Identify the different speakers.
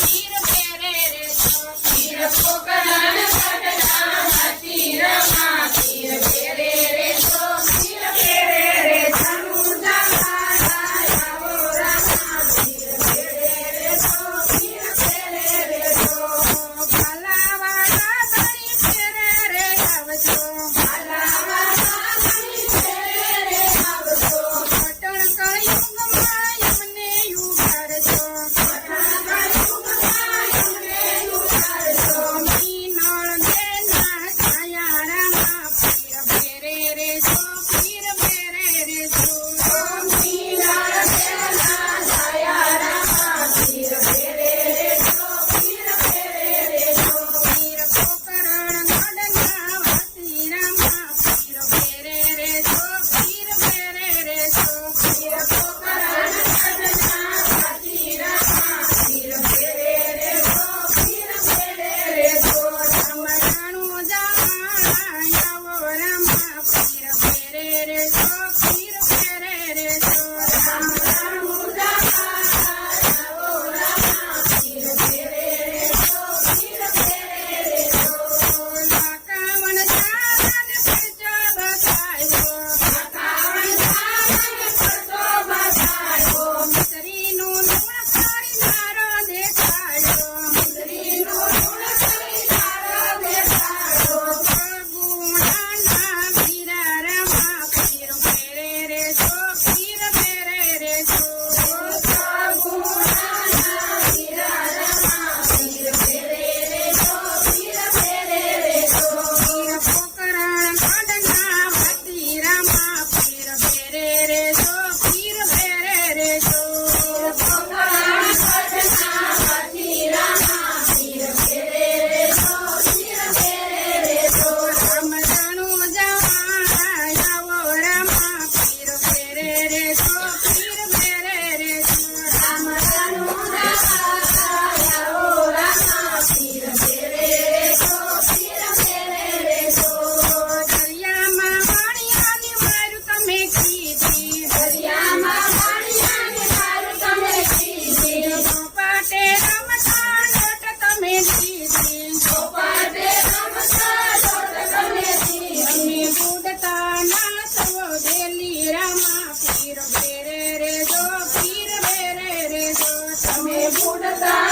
Speaker 1: પીર ફેરે રે જો પીર પોકરણ ગઢડા હાથી રમા પીર ફેરે રે જો પીર ફેરે રે ધનુજા મારા આવો રમા પીર ફેરે રે જો પીર ફેરે રે જો ભાલાવાળા ધણી ફેરે રે આવજો ભાલાવાળા ધણી ફેરે રે આવજો પટણ કળિયુગમાં એમને યુગાડજો પટણ કળિયુગમાં એમને યુગાડજો મીનળ દેના છાયારામાં પીર ફેરે રે જો પીર ફેરે રે જો મીનળ દેના છાયારામાં પીર ફેરે રે જો પીર ફેરે રે જો પીર પોકરણ ગઢના વાતીરામાં પીર ફેરે રે જો પીર ફેરે રે જો પીર પોકરણ ગઢના વાતીરામાં પીર ફેરે રે જો પીર ફેરે રે જો રમણાનું જાણ્યાવો રમા પીર ફેરે રે જો પીર ફેરે રે જો રમણાનું જાણ્યાવો રમા પીર ફેરે રે જો પીર ફેરે રે જો લાકાવણ સારને પરચો બતાવ્યો લાકાવણ સારને પરચો બતાવ્યો મિસરીનું લૂણ કરી મારો દેખાયો મિસરીનું લૂણ કરી મારો દેખાયો ગુણાના વીરા રમા પીર ફેરે રે જો પીર ફેરે રે જો ગુણાના વીરા રમા પીર ફેરે રે જો પીર ફેરે રે જો પીર પોકરણ ગઢના વાતીરામાં પીર ફેરે રે જો પીર ફેરે રે જો પોકરણ ગઢના વાતીરામાં પીર ફેરે રે જો પીર ફેરે રે જો રમજાનું જાણ્યાવો રમા પીર ફેરે રે જો પીર ફેરે રે જો રમજાનું જાણ્યાવો રમા પીર ફેરે રે જો પીર ફેરે રે જો દરિયામાં વાણિયાની મારું તમે કીધી દરિયામાં વાણિયાની મારું તમે કીધી ચોપાટે રમતા લોટ તમે દીધી ચોપાટે રમતા લોટ તમે દીધી બુડતા ના સવો દેલી રમા પીર ફેરે રે જો પીર ફેરે રે જો તમે બુડતા